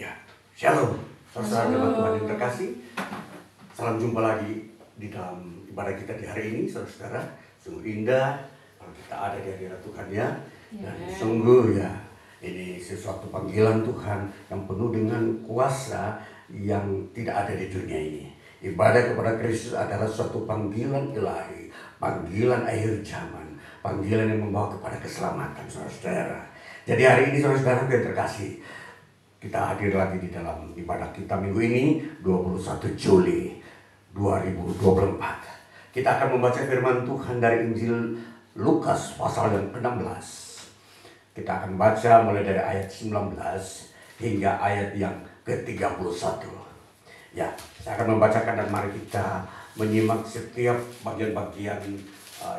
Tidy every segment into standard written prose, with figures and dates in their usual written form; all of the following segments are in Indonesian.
Ya, shalom, saudara dan Tuhan yang terkasih. Salam jumpa lagi di dalam ibadah kita di hari ini, saudara-saudara. Sungguh indah kalau kita ada di hadirat Tuhan ya. Dan sungguh ya, ini sesuatu panggilan Tuhan yang penuh dengan kuasa yang tidak ada di dunia ini. Ibadah kepada Kristus adalah suatu panggilan ilahi, panggilan akhir zaman, panggilan yang membawa kepada keselamatan, saudara-saudara. Jadi hari ini saudara-saudara yang terkasih, kita hadir lagi di dalam ibadah kita minggu ini 21 Juli 2024. Kita akan membaca firman Tuhan dari Injil Lukas pasal yang ke-16. Kita akan baca mulai dari ayat 19 hingga ayat yang ke-31. Ya, saya akan membacakan dan mari kita menyimak setiap bagian-bagian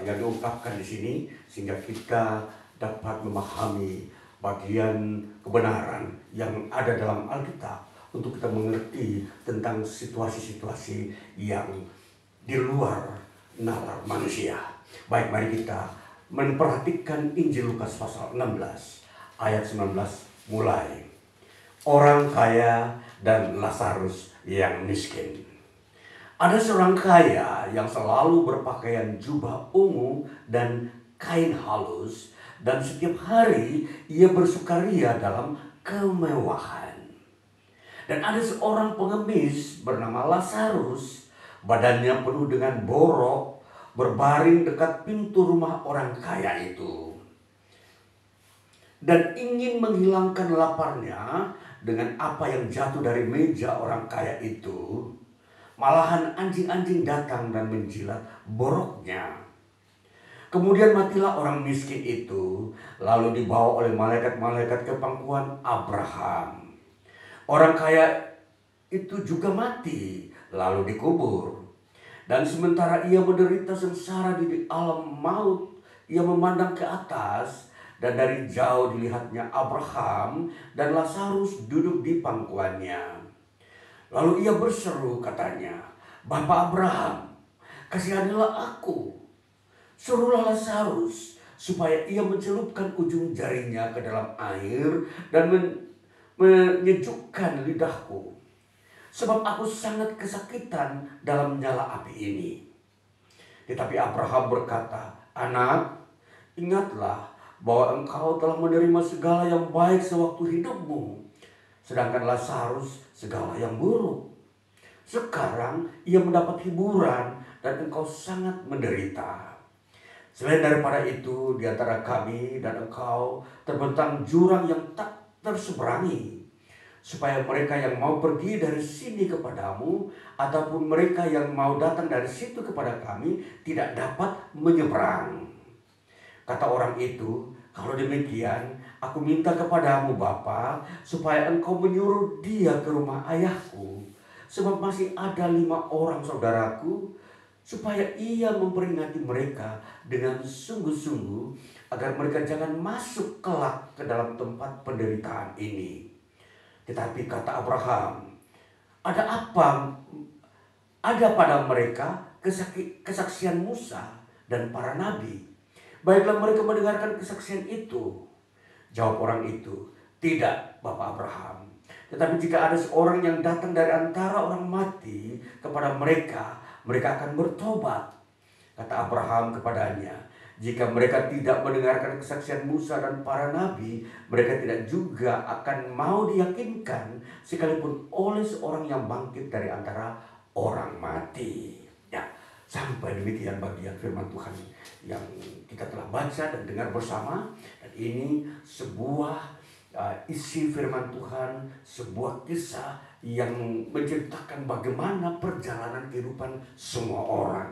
yang diungkapkan di sini sehingga kita dapat memahami bagian kebenaran yang ada dalam Alkitab untuk kita mengerti tentang situasi-situasi yang di luar nalar manusia. Baik, mari kita memperhatikan Injil Lukas pasal 16 ayat 19 mulai. Orang kaya dan Lazarus yang miskin. Ada seorang kaya yang selalu berpakaian jubah ungu dan kain halus, dan setiap hari ia bersukaria dalam kemewahan. Dan ada seorang pengemis bernama Lazarus, badannya penuh dengan borok, berbaring dekat pintu rumah orang kaya itu. Dan ingin menghilangkan laparnya dengan apa yang jatuh dari meja orang kaya itu, malahan anjing-anjing datang dan menjilat boroknya. Kemudian matilah orang miskin itu, lalu dibawa oleh malaikat-malaikat ke pangkuan Abraham. Orang kaya itu juga mati, lalu dikubur. Dan sementara ia menderita sengsara di alam maut, ia memandang ke atas, dan dari jauh dilihatnya Abraham dan Lazarus duduk di pangkuannya. Lalu ia berseru, katanya, "Bapa Abraham, kasihanilah aku. Suruhlah Lazarus supaya ia mencelupkan ujung jarinya ke dalam air dan menyejukkan lidahku. Sebab aku sangat kesakitan dalam nyala api ini." Tetapi Abraham berkata, "Anak, ingatlah bahwa engkau telah menerima segala yang baik sewaktu hidupmu, sedangkan Lazarus segala yang buruk. Sekarang ia mendapat hiburan dan engkau sangat menderita. Selain daripada itu, di antara kami dan engkau terbentang jurang yang tak terseberangi, supaya mereka yang mau pergi dari sini kepadamu, ataupun mereka yang mau datang dari situ kepada kami, tidak dapat menyeberang." Kata orang itu, "Kalau demikian, aku minta kepadamu Bapa, supaya engkau menyuruh dia ke rumah ayahku, sebab masih ada 5 orang saudaraku, supaya ia memperingati mereka dengan sungguh-sungguh, agar mereka jangan masuk kelak ke dalam tempat penderitaan ini." Tetapi kata Abraham, Ada pada mereka kesaksian Musa dan para nabi. Baiklah mereka mendengarkan kesaksian itu." Jawab orang itu, "Tidak, Bapak Abraham. Tetapi jika ada seorang yang datang dari antara orang mati kepada mereka, mereka akan bertobat." Kata Abraham kepadanya, "Jika mereka tidak mendengarkan kesaksian Musa dan para nabi, mereka tidak juga akan mau diyakinkan sekalipun oleh seorang yang bangkit dari antara orang mati." Ya, sampai demikian bagian firman Tuhan yang kita telah baca dan dengar bersama. Dan ini sebuah isi firman Tuhan, sebuah kisah yang menceritakan bagaimana perjalanan kehidupan semua orang.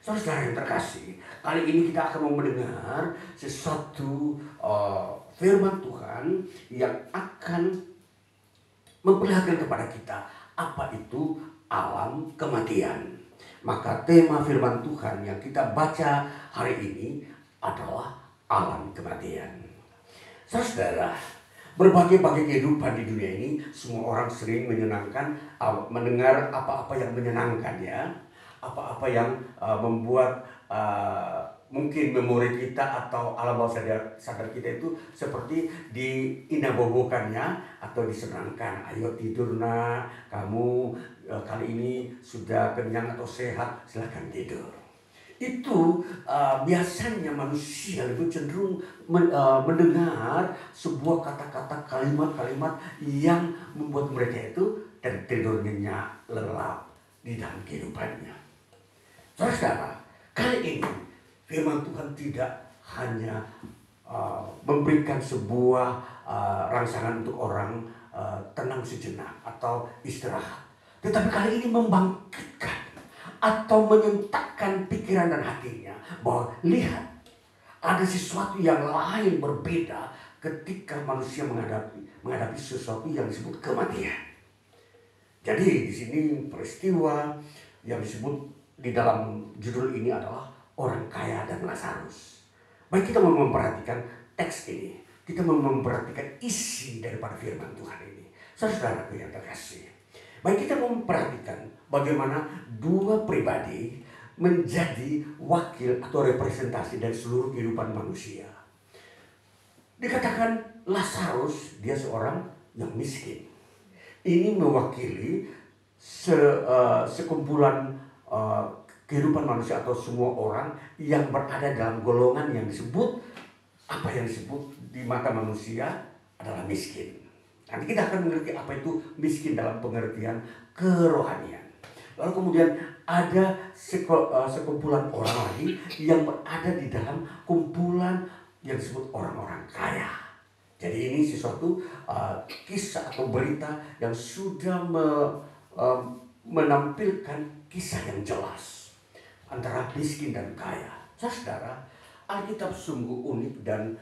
Saudara yang terkasih, kali ini kita akan mendengar sesuatu firman Tuhan yang akan memperlihatkan kepada kita apa itu alam kematian. Maka tema firman Tuhan yang kita baca hari ini adalah alam kematian. Saudara, berbagai-bagai kehidupan di dunia ini, semua orang sering mendengar apa-apa yang menyenangkan ya. Apa-apa yang membuat mungkin memori kita atau alam bawah sadar kita itu seperti diinabobokannya atau disenangkan. Ayo tidur nak, kamu kali ini sudah kenyang atau sehat, silahkan tidur. Itu biasanya manusia lebih cenderung mendengar sebuah kata-kata, kalimat-kalimat yang membuat mereka itu tertidur nyenyak, lelap di dalam kehidupannya. Saudara, kali ini firman Tuhan tidak hanya memberikan sebuah rangsangan untuk orang tenang sejenak atau istirahat, tetapi kali ini membangkitkan atau menyentakkan pikiran dan hatinya bahwa lihat, ada sesuatu yang lain berbeda ketika manusia menghadapi sesuatu yang disebut kematian. Jadi di sini peristiwa yang disebut di dalam judul ini adalah orang kaya dan Lazarus. Baik, kita mau memperhatikan teks ini, kita mau memperhatikan isi daripada firman Tuhan ini. Saudaraku yang terkasih, baik, kita mau memperhatikan bagaimana dua pribadi menjadi wakil atau representasi dari seluruh kehidupan manusia. Dikatakan Lazarus, dia seorang yang miskin. Ini mewakili sekumpulan kehidupan manusia atau semua orang yang berada dalam golongan yang disebut, apa yang disebut di mata manusia adalah miskin. Nanti kita akan mengerti apa itu miskin dalam pengertian kerohanian. Lalu kemudian ada sekumpulan orang lagi yang berada di dalam kumpulan yang disebut orang-orang kaya. Jadi ini sesuatu kisah atau berita yang sudah menampilkan kisah yang jelas antara miskin dan kaya. Saudara, Alkitab sungguh unik dan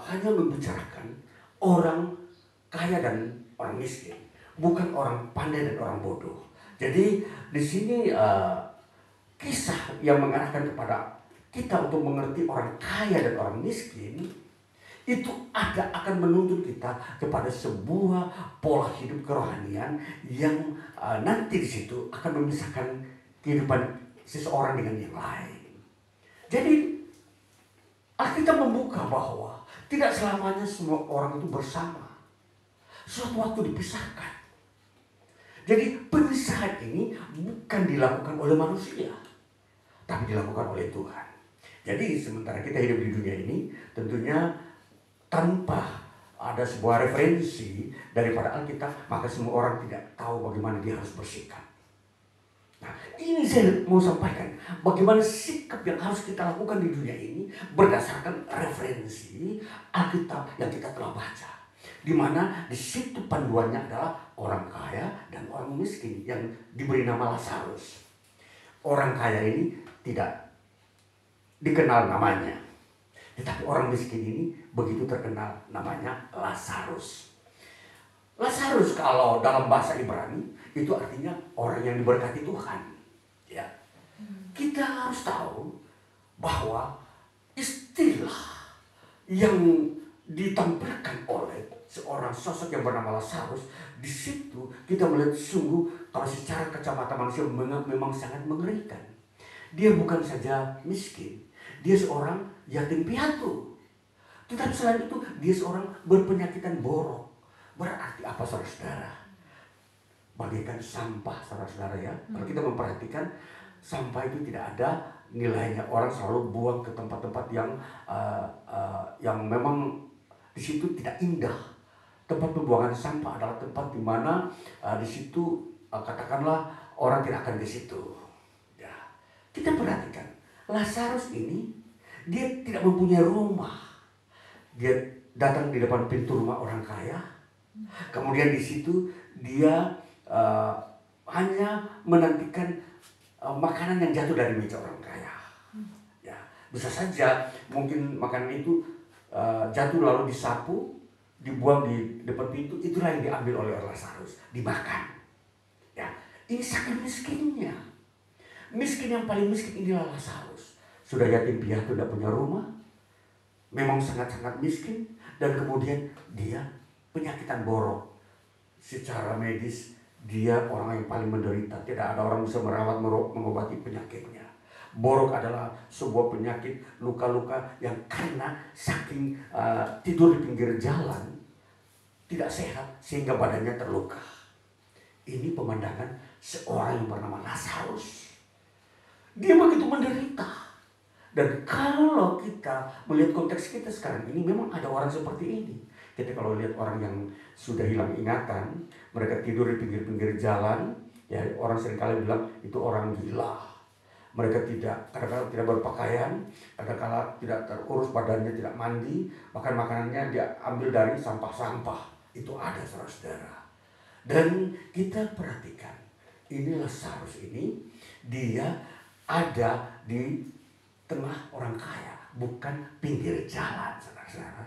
hanya membicarakan orang kaya dan orang miskin, bukan orang pandai dan orang bodoh. Jadi di sini kisah yang mengarahkan kepada kita untuk mengerti orang kaya dan orang miskin itu akan menuntun kita kepada sebuah pola hidup kerohanian yang nanti di situ akan memisahkan kehidupan seseorang dengan yang lain. Jadi Alkitab membuka bahwa tidak selamanya semua orang itu bersama. Suatu waktu dipisahkan. Jadi pemisahan ini bukan dilakukan oleh manusia, tapi dilakukan oleh Tuhan. Jadi sementara kita hidup di dunia ini, tentunya tanpa ada sebuah referensi daripada Alkitab, maka semua orang tidak tahu bagaimana dia harus bersikap. Nah, ini saya mau sampaikan bagaimana sikap yang harus kita lakukan di dunia ini berdasarkan referensi Alkitab yang kita telah baca. Di mana di situ panduannya adalah orang kaya dan orang miskin yang diberi nama Lazarus. Orang kaya ini tidak dikenal namanya, tetapi orang miskin ini begitu terkenal, namanya Lazarus. Lazarus kalau dalam bahasa Ibrani itu artinya orang yang diberkati Tuhan. Ya, kita harus tahu bahwa istilah yang ditampilkan oleh seorang sosok yang bernama Lazarus, di situ kita melihat sungguh kalau secara kacamata manusia memang sangat mengerikan. Dia bukan saja miskin, dia seorang yatim piatu. Tetapi selain itu dia seorang berpenyakitan borok. Berarti apa saudara-saudara? Bagaikan sampah saudara-saudara ya. Kalau kita memperhatikan sampah itu tidak ada nilainya. Orang selalu buang ke tempat-tempat yang memang di situ tidak indah. Tempat pembuangan sampah adalah tempat di mana di situ katakanlah orang tidak akan di situ. Ya. Kita perhatikan Lazarus ini dia tidak mempunyai rumah. Dia datang di depan pintu rumah orang kaya. Kemudian di situ dia hanya menantikan makanan yang jatuh dari meja orang kaya. Ya, bisa saja mungkin makanan itu jatuh lalu disapu, dibuang di depan pintu, itulah yang diambil oleh Lazarus, dimakan. Ya, ini saking miskinnya. Miskin yang paling miskin inilah Lazarus. Sudah yatim piatu, tidak punya rumah, memang sangat-sangat miskin, dan kemudian dia penyakitan borok. Secara medis dia orang yang paling menderita, tidak ada orang bisa merawat mengobati penyakitnya. Borok adalah sebuah penyakit luka-luka yang karena saking tidur di pinggir jalan tidak sehat sehingga badannya terluka. Ini pemandangan seorang yang bernama Lazarus. Dia begitu menderita. Dan kalau kita melihat konteks kita sekarang ini, memang ada orang seperti ini. Kita kalau lihat orang yang sudah hilang ingatan, mereka tidur di pinggir-pinggir jalan, ya orang seringkali bilang itu orang gila. Mereka kadang-kadang tidak berpakaian, kadang-kadang tidak terurus badannya, tidak mandi, bahkan makanannya dia ambil dari sampah-sampah. Itu ada, saudara-saudara. Dan kita perhatikan, ini Lazarus ini, dia ada di tengah orang kaya, bukan pinggir jalan, saudara-saudara.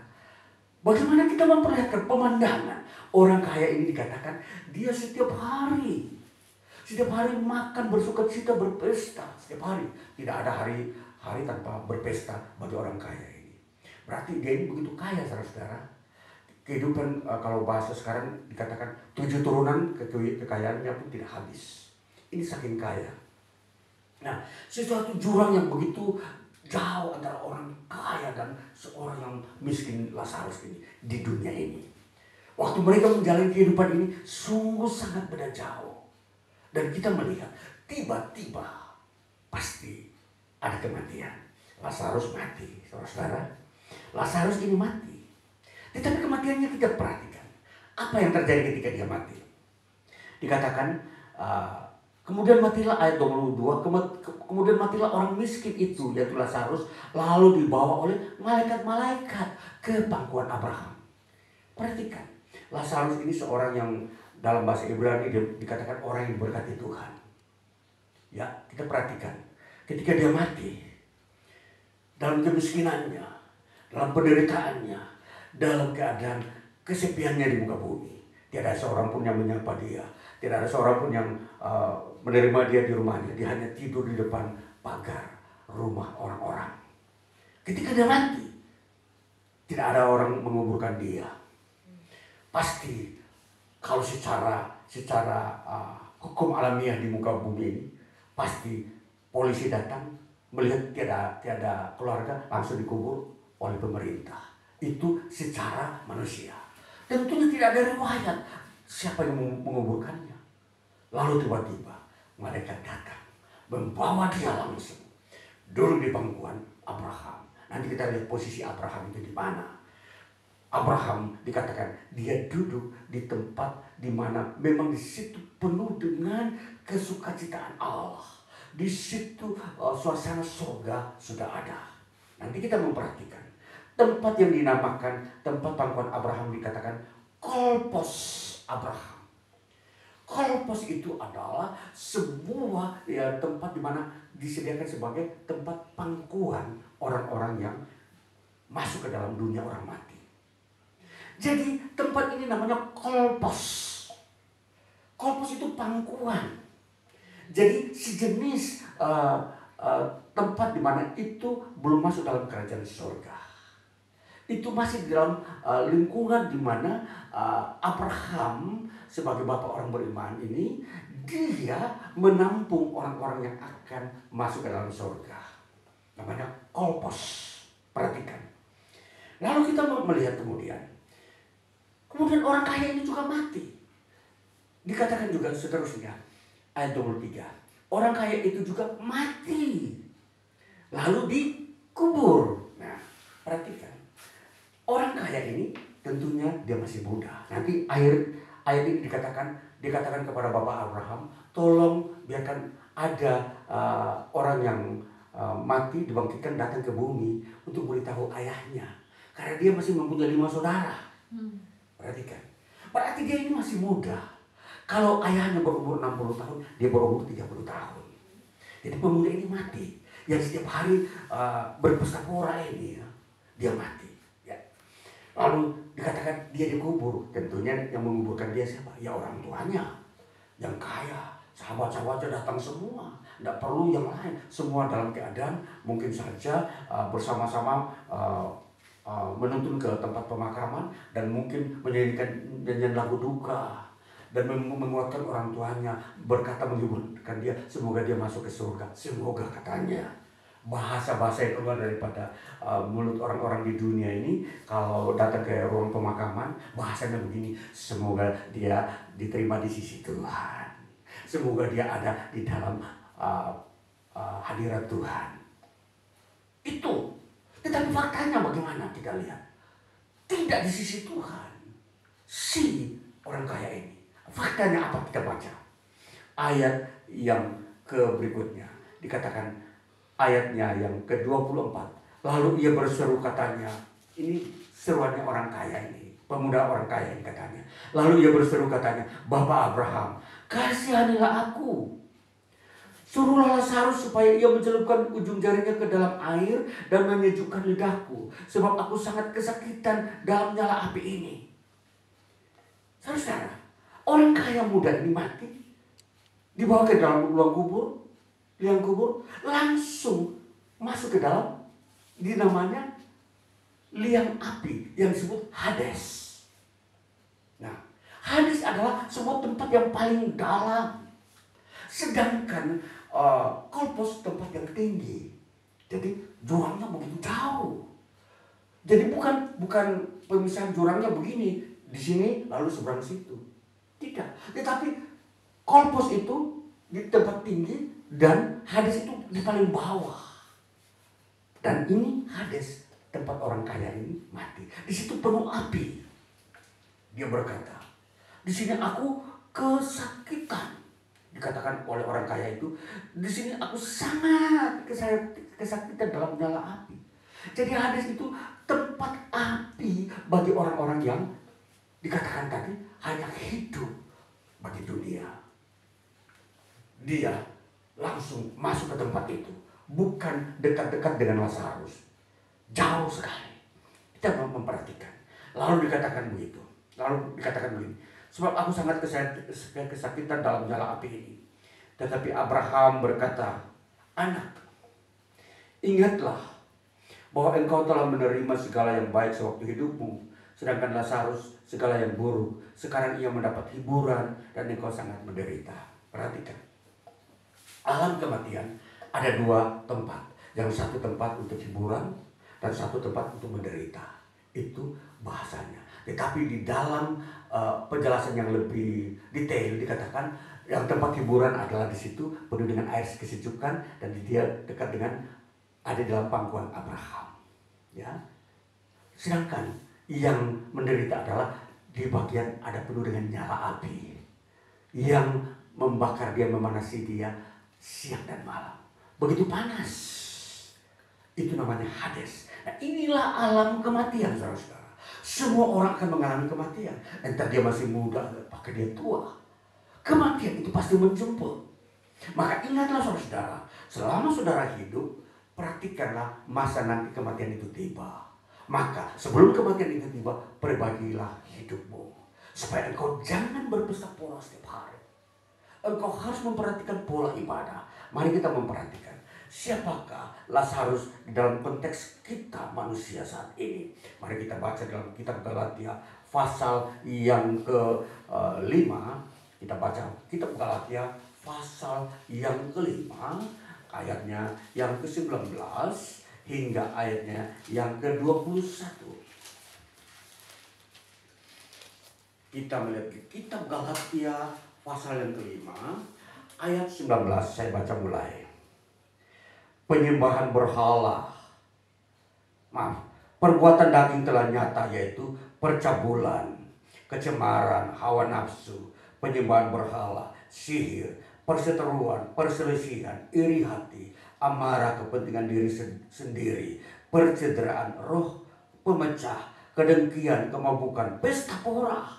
Bagaimana kita memperlihatkan pemandangan orang kaya ini? Dikatakan dia setiap hari makan, bersukacita, berpesta setiap hari. Tidak ada hari tanpa berpesta bagi orang kaya ini. Berarti dia ini begitu kaya, saudara-saudara. Kehidupan kalau bahasa sekarang dikatakan 7 turunan kekayaannya pun tidak habis. Ini saking kaya. Nah, sesuatu jurang yang begitu jauh antara orang kaya dan seorang yang miskin, Lazarus ini di dunia ini. Waktu mereka menjalani kehidupan ini sungguh sangat beda jauh. Dan kita melihat tiba-tiba pasti ada kematian. Lazarus mati, saudara-saudara. Lazarus ini mati. Tetapi kematiannya kita perhatikan. Apa yang terjadi ketika dia mati? Dikatakan kemudian matilah, ayat 22, kemudian matilah orang miskin itu, yaitu Lazarus, lalu dibawa oleh malaikat-malaikat ke pangkuan Abraham. Perhatikan, Lazarus ini seorang yang dalam bahasa Ibrani dikatakan orang yang diberkati Tuhan. Ya, kita perhatikan, ketika dia mati, dalam kemiskinannya, dalam penderitaannya, dalam keadaan kesepiannya di muka bumi, tidak ada seorang pun yang menyapa dia. Tidak ada seorang pun yang menerima dia di rumahnya. Dia hanya tidur di depan pagar rumah orang-orang. Ketika dia mati, tidak ada orang menguburkan dia. Pasti kalau secara hukum alamiah di muka bumi ini, pasti polisi datang melihat tiada keluarga, langsung dikubur oleh pemerintah. Itu secara manusia. Tentunya tidak ada riwayat siapa yang menguburkannya. Lalu tiba-tiba malaikat datang, membawa dia langsung duduk di pangkuan Abraham. Nanti kita lihat posisi Abraham itu di mana. Abraham dikatakan dia duduk di tempat di mana memang di situ penuh dengan kesukacitaan Allah. Di situ suasana surga sudah ada. Nanti kita memperhatikan tempat yang dinamakan tempat pangkuan Abraham dikatakan kolpos Abraham. Kolpos itu adalah sebuah tempat di mana disediakan sebagai tempat pangkuan orang-orang yang masuk ke dalam dunia orang mati. Jadi tempat ini namanya kolpos. Kolpos itu pangkuan. Jadi sejenis tempat di mana itu belum masuk dalam kerajaan surga. Itu masih di dalam lingkungan di mana Abraham sebagai bapak orang beriman ini, dia menampung orang-orang yang akan masuk ke dalam surga. Namanya kolpos. Perhatikan. Lalu kita melihat kemudian orang kaya ini juga mati. Dikatakan juga seterusnya, ayat 23. Orang kaya itu juga mati, lalu dikubur. Nah, perhatikan. Orang kaya ini tentunya dia masih muda. Nanti ayat ini dikatakan kepada Bapak Abraham, tolong biarkan ada orang yang mati dibangkitkan datang ke bumi untuk beritahu ayahnya. Karena dia masih mempunyai 5 saudara. Perhatikan. Berarti dia ini masih muda. Kalau ayahnya berumur 60 tahun, dia berumur 30 tahun. Jadi pemuda ini mati. Yang setiap hari berpesta pora ini, dia mati. Ya. Lalu dikatakan dia dikubur. Tentunya yang menguburkan dia siapa? Ya orang tuanya. Yang kaya. Sahabat-sahabatnya datang semua. Tidak perlu yang lain. Semua dalam keadaan mungkin saja bersama-sama menuntun ke tempat pemakaman dan mungkin menyanyikan nyanyian lagu duka. dan menguatkan orang tuanya, berkata menghiburkan dia, semoga dia masuk ke surga. Semoga katanya. Bahasa-bahasa yang keluar daripada mulut orang-orang di dunia ini, kalau datang ke ruang pemakaman, bahasanya begini, semoga dia diterima di sisi Tuhan. Semoga dia ada di dalam hadirat Tuhan. Itu. Tetapi faktanya bagaimana kita lihat? Tidak di sisi Tuhan. Si orang kaya ini. Faktanya apa kita baca? Ayat yang berikutnya. Dikatakan ayatnya yang ke-24. Lalu ia berseru katanya. Ini seruannya orang kaya ini. Pemuda orang kaya ini katanya. Lalu ia berseru katanya. Bapak Abraham, kasihanilah aku. Suruhlah Lazarus supaya ia mencelupkan ujung jarinya ke dalam air dan menyejukkan lidahku. Sebab aku sangat kesakitan dalam nyala api ini. Saudara, orang kaya muda ini mati. Dibawa ke dalam liang kubur. Langsung masuk ke dalam. Namanya liang api yang disebut Hades. Nah, Hades adalah sebuah tempat yang paling dalam. Sedangkan Kolpos tempat yang tinggi. Jadi jurangnya begitu jauh. Jadi bukan pemisahan jurangnya begini, di sini lalu seberang situ. Tidak. Tetapi Kolpos itu di tempat tinggi dan Hades itu di paling bawah. Dan ini Hades, tempat orang kaya ini mati. Di situ penuh api. Dia berkata, di sini aku kesakitan. Dikatakan oleh orang kaya itu, di sini aku sangat kesakitan dalam nyala api. Jadi Hades itu tempat api bagi orang-orang yang dikatakan tadi hanya hidup bagi dunia. Dia langsung masuk ke tempat itu, bukan dekat-dekat dengan Lazarus, jauh sekali. Kita mau memperhatikan. Lalu dikatakan begini. Sebab aku sangat kesakitan dalam nyala api ini. Tetapi Abraham berkata, anak, ingatlah bahwa engkau telah menerima segala yang baik sewaktu hidupmu, sedangkan Lazarus segala yang buruk. Sekarang ia mendapat hiburan dan engkau sangat menderita. Perhatikan, alam kematian ada dua tempat. Yang satu tempat untuk hiburan dan satu tempat untuk menderita. Itu bahasanya. Tetapi di dalam penjelasan yang lebih detail dikatakan yang tempat hiburan adalah di situ penuh dengan air kesejukan dan dia dekat dengan ada dalam pangkuan Abraham. Ya. Sedangkan yang menderita adalah di bagian ada penuh dengan nyala api yang membakar dia, memanasi dia siang dan malam. Begitu panas. Itu namanya Hades. Nah, inilah alam kematian, saudara-saudara. Semua orang akan mengalami kematian. Entah dia masih muda, apakah dia tua. Kematian itu pasti menjemput. Maka ingatlah saudara-saudara, selama saudara hidup, perhatikanlah masa nanti kematian itu tiba. Maka sebelum kematian itu tiba, perbaikilah hidupmu. Supaya engkau jangan berpesta pola setiap hari. Engkau harus memperhatikan pola ibadah. Mari kita memperhatikan. Siapakah Lazarus dalam konteks kita manusia saat ini? Mari kita baca dalam kitab Galatia pasal yang ke-5. Kita baca kitab Galatia pasal yang ke-5 ayatnya yang ke-19 hingga ayatnya yang ke-21. Kita melihat kitab Galatia pasal yang ke-5 ayat 19, saya baca mulai. Penyembahan berhala. Perbuatan daging telah nyata, yaitu percabulan, kecemaran, hawa nafsu, penyembahan berhala, sihir, perseteruan, perselisihan, iri hati, amarah, kepentingan diri sendiri, percederaan roh, pemecah, kedengkian, kemabukan, pesta pora,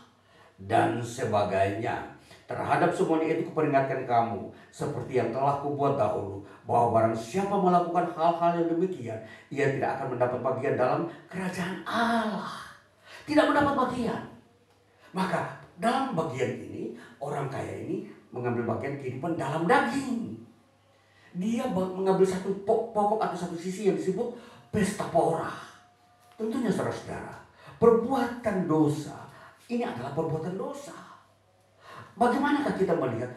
dan sebagainya. Terhadap semuanya itu kuperingatkan kamu, seperti yang telah kubuat dahulu, bahwa barang siapa melakukan hal-hal yang demikian, ia tidak akan mendapat bagian dalam kerajaan Allah. Tidak mendapat bagian. Maka dalam bagian ini, orang kaya ini mengambil bagian kehidupan dalam daging. Dia mengambil satu pokok atau satu sisi yang disebut pesta pora. Tentunya saudara-saudara, perbuatan dosa ini adalah perbuatan dosa. Bagaimanakah kita melihat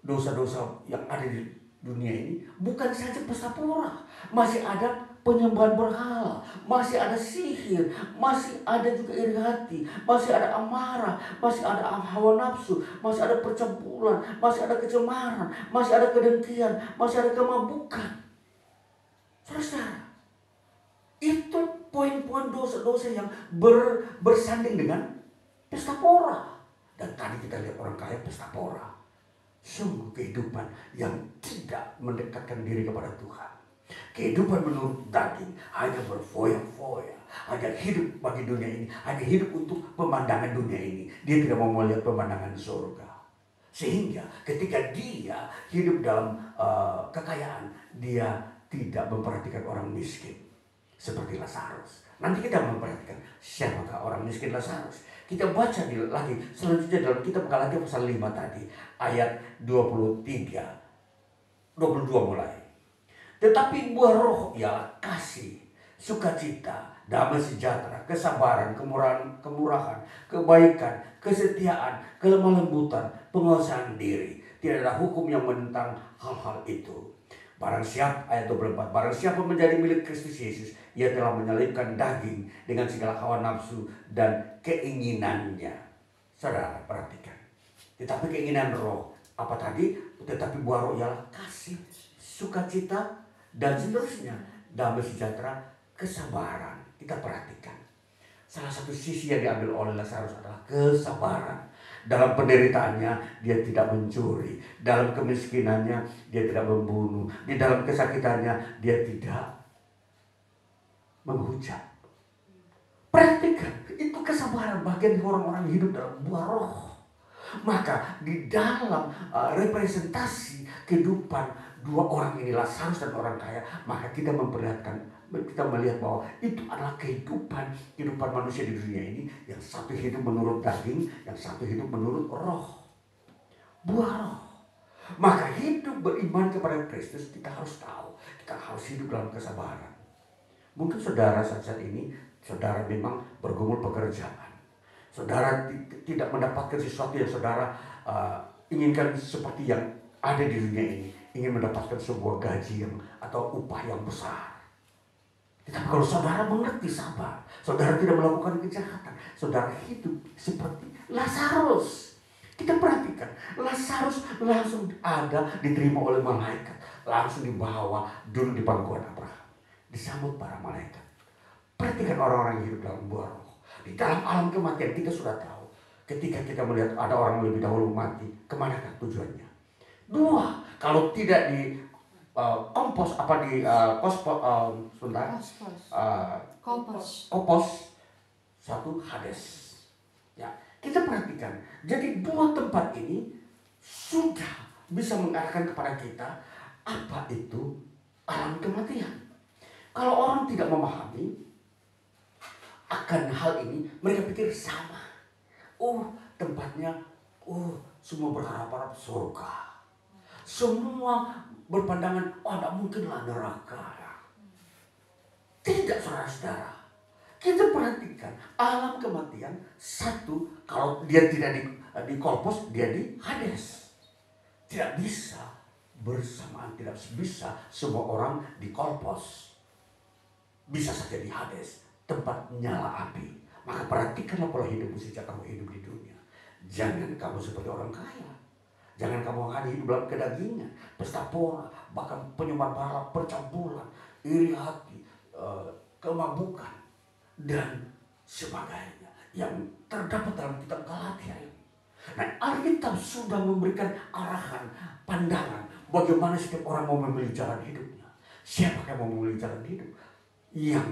dosa-dosa yang ada di dunia ini? Bukan saja pesta pora, masih ada penyembahan berhala, masih ada sihir, masih ada juga iri hati, masih ada amarah, masih ada hawa nafsu, masih ada percampuran, masih ada kecemaran, masih ada kedengkian, masih ada kemabukan. Saudara, itu poin-poin dosa-dosa yang bersanding dengan pesta pora. Dan tadi kita lihat orang kaya pesta pora. Sungguh kehidupan yang tidak mendekatkan diri kepada Tuhan. Kehidupan menurut daging, hanya berfoya-foya, hanya hidup bagi dunia ini, hanya hidup untuk pemandangan dunia ini. Dia tidak mau melihat pemandangan surga. Sehingga ketika dia hidup dalam kekayaan, dia tidak memperhatikan orang miskin. Seperti Lazarus. Nanti kita memperhatikan siapakah orang miskin Lazarus. Kita baca lagi selanjutnya dalam kitab Galatia pasal 5 tadi, ayat 22 mulai. Tetapi buah roh ialah kasih, sukacita, damai sejahtera, kesabaran, kemurahan, kebaikan, kesetiaan, kelemah lembutan, penguasaan diri. Tidak ada hukum yang menentang hal-hal itu. Barang siapa, ayat 24, barang siapa menjadi milik Kristus Yesus, ia telah menyelipkan daging dengan segala hawa nafsu dan keinginannya. Saudara, perhatikan. Tetapi keinginan roh, apa tadi? Tetapi buah roh ialah kasih, sukacita, dan seterusnya. Damai sejahtera, kesabaran. Kita perhatikan. Salah satu sisi yang diambil oleh Lazarus adalah kesabaran. Dalam penderitaannya dia tidak mencuri. Dalam kemiskinannya dia tidak membunuh. Di dalam kesakitannya dia tidak menghujat. Perhatikan, itu kesabaran bagian orang-orang hidup dalam buah roh. Maka di dalam representasi kehidupan dua orang ini, Lazarus dan orang kaya, maka kita melihat bahwa itu adalah kehidupan manusia di dunia ini. Yang satu hidup menurut daging, yang satu hidup menurut roh, buah roh. Maka hidup beriman kepada Kristus, kita harus tahu, kita harus hidup dalam kesabaran. Mungkin saudara saat ini, saudara memang bergumul pekerjaan, saudara tidak mendapatkan sesuatu yang saudara inginkan seperti yang ada di dunia ini, ingin mendapatkan sebuah gaji atau upah yang besar. Tetapi kalau saudara mengerti sabar, saudara tidak melakukan kejahatan, saudara hidup seperti Lazarus. Kita perhatikan, Lazarus langsung diterima oleh malaikat, langsung dibawa dulu di pangkuan Abraham, disambut para malaikat. Perhatikan orang-orang yang hidup dalam buah roh. Di dalam alam kematian kita sudah tahu, ketika kita melihat ada orang lebih dahulu mati, kemanakah tujuannya? Dua, kalau tidak di kompos satu Hades. Ya, kita perhatikan. Jadi dua tempat ini sudah bisa mengarahkan kepada kita apa itu alam kematian. Kalau orang tidak memahami akan hal ini, mereka pikir sama. Tempatnya, semua berharap-harap surga. Semua berpandangan, tidak mungkinlah neraka. Tidak, saudara-saudara. Kita perhatikan, alam kematian, satu, kalau dia tidak di kolpos, dia di Hades. Tidak bisa bersamaan, tidak bisa semua orang di kolpos. Bisa saja di Hades, tempat nyala api. Maka perhatikanlah pola hidupmu sejak kamu hidup di dunia. Jangan kamu seperti orang kaya. Jangan kamu hanya hidup dalam kedagingan, pesta pora, bahkan penyembahan berhala, percampuran, iri hati, kemabukan, dan sebagainya yang terdapat dalam kitab Galatia ini. Nah, Alkitab sudah memberikan arahan, pandangan bagaimana setiap orang mau memilih jalan hidupnya. Siapa yang mau memilih jalan hidup yang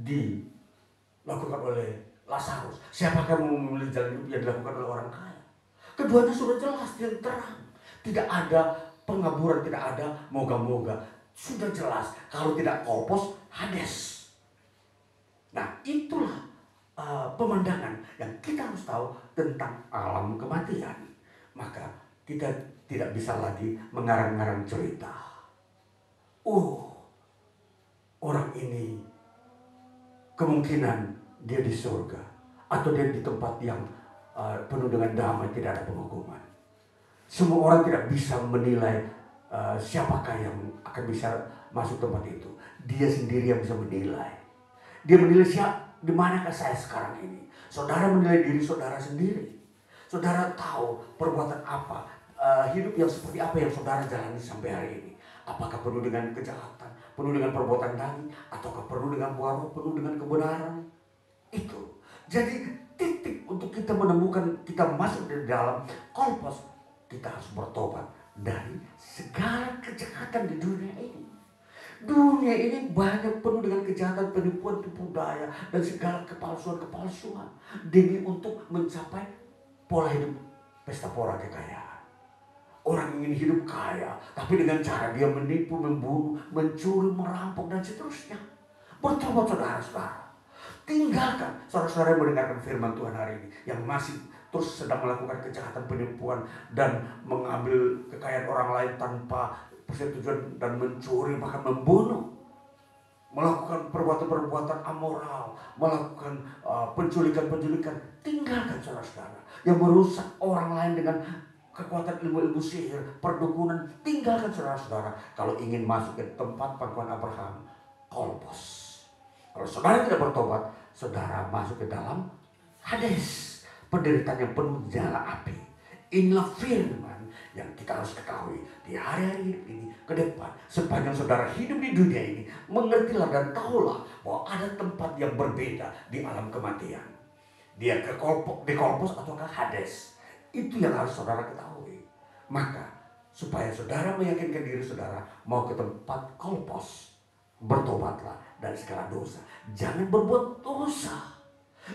dilakukan oleh Lazarus? Siapa yang mau memilih jalan hidup yang dilakukan oleh orang kaya? Keduanya sudah jelas dan terang. Tidak ada pengaburan, tidak ada moga-moga. Sudah jelas, kalau tidak kolpos, Hades. Nah, itulah pemandangan yang kita harus tahu tentang alam kematian. Maka kita tidak bisa lagi mengarang-ngarang cerita. Orang ini kemungkinan dia di surga, atau dia di tempat yang penuh dengan damai, tidak ada penghukuman. Semua orang tidak bisa menilai siapakah yang akan bisa masuk tempat itu. Dia sendiri yang bisa menilai. Dia menilai di manakah saya sekarang ini. Saudara menilai diri saudara sendiri. Saudara tahu perbuatan apa, hidup yang seperti apa yang saudara jalani sampai hari ini. Apakah penuh dengan kejahatan, penuh dengan perbuatan daging, ataukah penuh dengan buah roh, penuh dengan kebenaran? Itu. Jadi titik untuk kita menemukan, kita masuk di dalam kolpos, kita harus bertobat dari segala kejahatan di dunia ini. Dunia ini banyak penuh dengan kejahatan, penipuan, tipu daya, dan segala kepalsuan-kepalsuan demi untuk mencapai pola hidup pesta pora kekayaan. Orang ingin hidup kaya, tapi dengan cara dia menipu, membunuh, mencuri, merampok, dan seterusnya. Bertobat saudara-saudara. Tinggalkan saudara-saudara yang mendengarkan firman Tuhan hari ini, yang masih terus sedang melakukan kejahatan, penipuan, dan mengambil kekayaan orang lain tanpa persetujuan, dan mencuri, bahkan membunuh, melakukan perbuatan-perbuatan amoral, melakukan penculikan-penculikan. Tinggalkan saudara-saudara yang merusak orang lain dengan kekuatan ilmu-ilmu sihir, perdukunan. Tinggalkan saudara-saudara kalau ingin masuk ke tempat pangkuan Abraham, kolpos. Kalau saudara tidak bertobat, saudara masuk ke dalam Hades, penderitaan yang penuh nyala api. Inilah firman yang kita harus ketahui di hari-hari hidup ini ke depan. Sepanjang saudara hidup di dunia ini, mengertilah dan tahulah bahwa ada tempat yang berbeda di alam kematian. Dia di kolpos atau ke Hades. Itu yang harus saudara ketahui. Maka supaya saudara meyakinkan diri saudara mau ke tempat kolpos, bertobatlah dari segala dosa. Jangan berbuat dosa.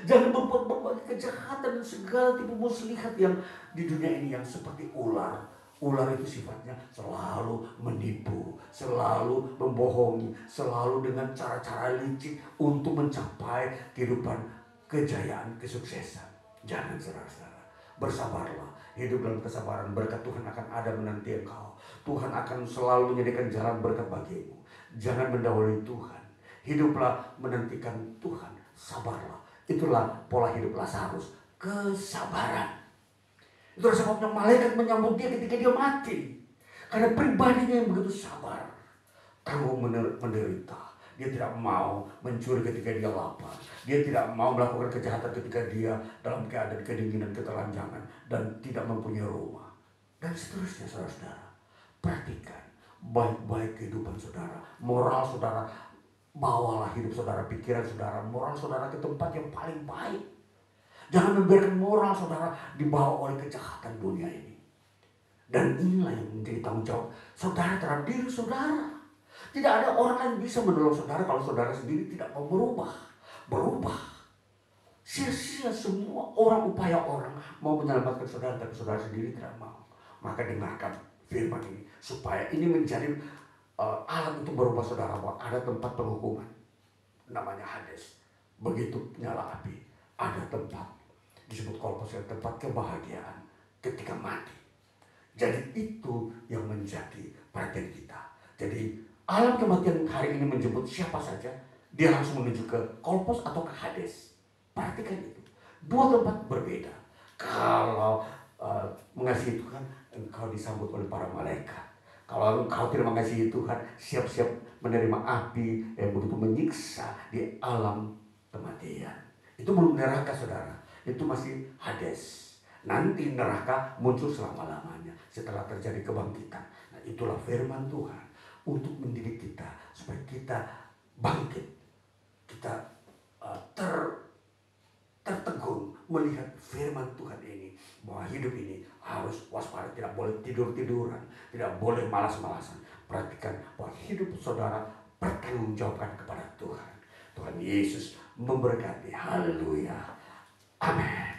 Jangan berbuat berbagai kejahatan dan segala tipu muslihat yang di dunia ini yang seperti ular. Ular itu sifatnya selalu menipu, selalu membohongi, selalu dengan cara-cara licik untuk mencapai kehidupan, kejayaan, kesuksesan. Jangan saudara-saudara, bersabarlah, hidup dalam kesabaran. Berkat Tuhan akan ada menanti engkau. Tuhan akan selalu menyediakan jalan berkat bagimu. Jangan mendahului Tuhan. Hiduplah menantikan Tuhan. Sabarlah. Itulah pola hidup Lazarus. Kesabaran. Itulah sebabnya malaikat menyambut dia ketika dia mati. Karena pribadinya yang begitu sabar. Tanggung menderita. Dia tidak mau mencuri ketika dia lapar. Dia tidak mau melakukan kejahatan ketika dia dalam keadaan kedinginan, ketelanjangan, dan tidak mempunyai rumah. Dan seterusnya saudara-saudara. Perhatikan baik-baik kehidupan saudara. Moral saudara. Bawalah hidup saudara, pikiran saudara, moral saudara ke tempat yang paling baik. Jangan membiarkan moral saudara dibawa oleh kejahatan dunia ini. Dan inilah yang menjadi tanggung jawab saudara terhadap diri saudara. Tidak ada orang lain bisa menolong saudara kalau saudara sendiri tidak mau berubah. Sia-sia semua upaya orang mau menyelamatkan saudara, tapi saudara sendiri tidak mau. Maka dengarkan firman ini supaya ini menjadi alat untuk berubah saudara, bahwa ada tempat penghukuman namanya Hades. Begitu nyala api, ada tempat disebut kolpos, tempat kebahagiaan ketika mati. Jadi itu yang menjadi perhatian kita. Jadi alam kematian hari ini menjemput siapa saja, dia langsung menuju ke kolpos atau ke Hades. Perhatikan itu, dua tempat berbeda. Kalau mengasihi Tuhan, engkau disambut oleh para malaikat. Kalau engkau tidak mengasihi Tuhan, siap-siap menerima api yang begitu menyiksa di alam kematian. Itu belum neraka saudara, itu masih Hades. Nanti neraka muncul selama-lamanya setelah terjadi kebangkitan. Nah, itulah firman Tuhan untuk mendidik kita supaya kita bangkit, kita tertegun melihat firman Tuhan ini, bahwa hidup ini harus waspada, tidak boleh tidur-tiduran, tidak boleh malas-malasan. Perhatikan bahwa hidup saudara bertanggung jawabkan kepada Tuhan. Tuhan Yesus memberkati. Haleluya. Amin.